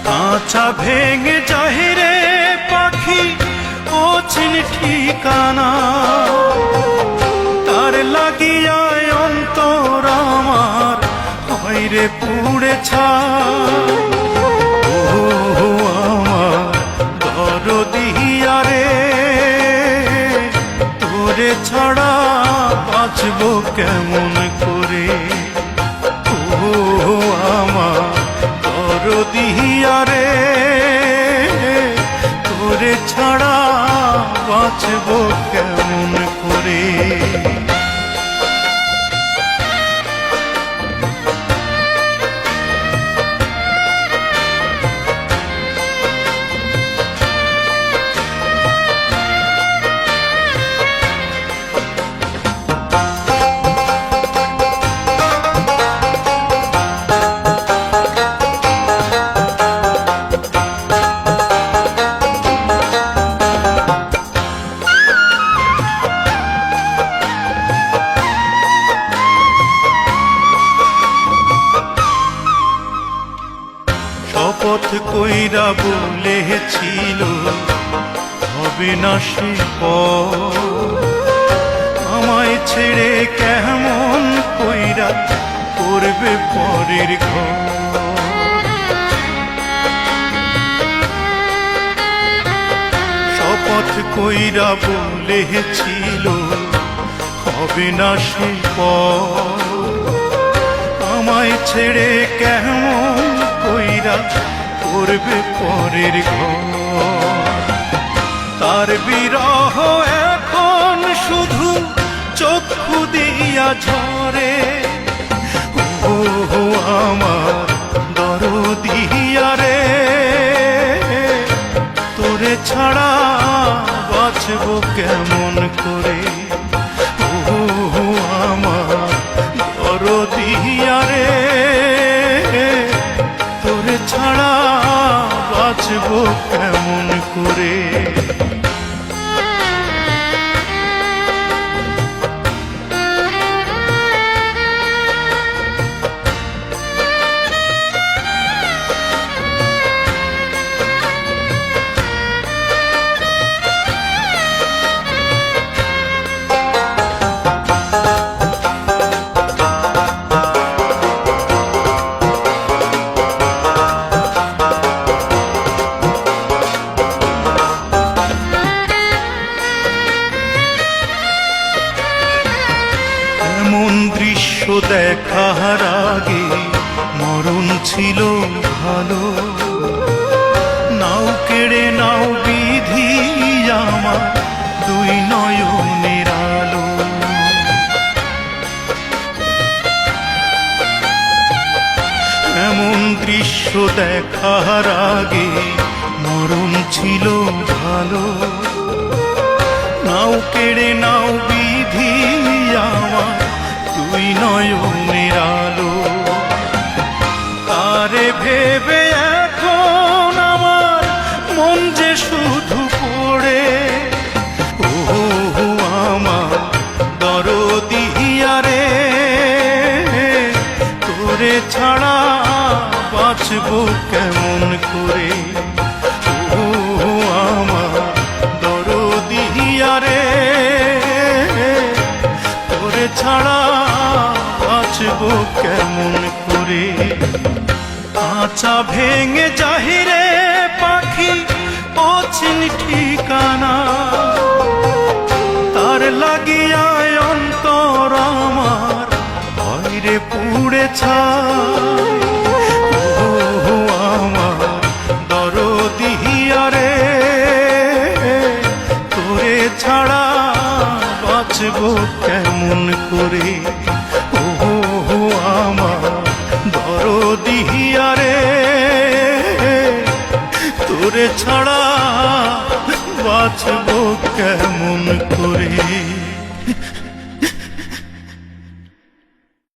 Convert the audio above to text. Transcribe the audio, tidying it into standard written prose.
আচ্ছা ভেঙে চাহিরে পাখি অচিন ঠিকানা, তার লাগিয়ায় অন্তর আমার হইরে পুড়ে ছাই। ও আমার দরদিয়া রে, তোরে ছাড়া বাঁচব কেমন করে। ও আমার দরদিয়া রে, তোরে ছাড়া বাঁচব কেমন করে। শপথ কইরা বলেছিল হবে না সে আমায় ছেড়ে কেমন কইরা করবে পরের ঘর। শপথ কইরা বলেছিল হবে না সে আমায় ছেড়ে কেমন কইরা করবে পরের ঘর। তার বিরহ এখন শুধু চক্ষু দিয়া ঝরে। ও আমার দরদিয়া রে, তোরে ছাড়া বাঁচব কেমন করে। ও আমার দরদিয়া রে, তোরে ছাড়া বাঁচব কেমন করে। এমন দৃশ্য দেখার আগে মরণ ছিল ভালো। নাও কেড়ে নাও বিধি আমার দুই নয়নের আলো। এমন দৃশ্য দেখার আগে মরণ ছিল ভালো। নাও কেড়ে নাও বিধি আমার দুই নয়নের আলো। তারে ভেবে এখন আমার মন যে শুধু পড়ে। ও আমার দরদিয়া রে, তোরে ছাড়া বাঁচব কেমন করে। ও আমার দরদিয়া রে, তোরে ছাড়া বাঁচব কেমন করে। আচ্ছা ভেঙে চাহিরে পাখি অচিন ঠিকানা, তার লাগিয়ায় অন্তর আমার ভয়রে পুড়ে ছাই। ও আমার দরদিয়া রে, তোরে ছাড়া বাঁচব কেমন করে। ও আমার দরদিয়া রে, তোরে ছাড়া বাঁচব কেমন করে।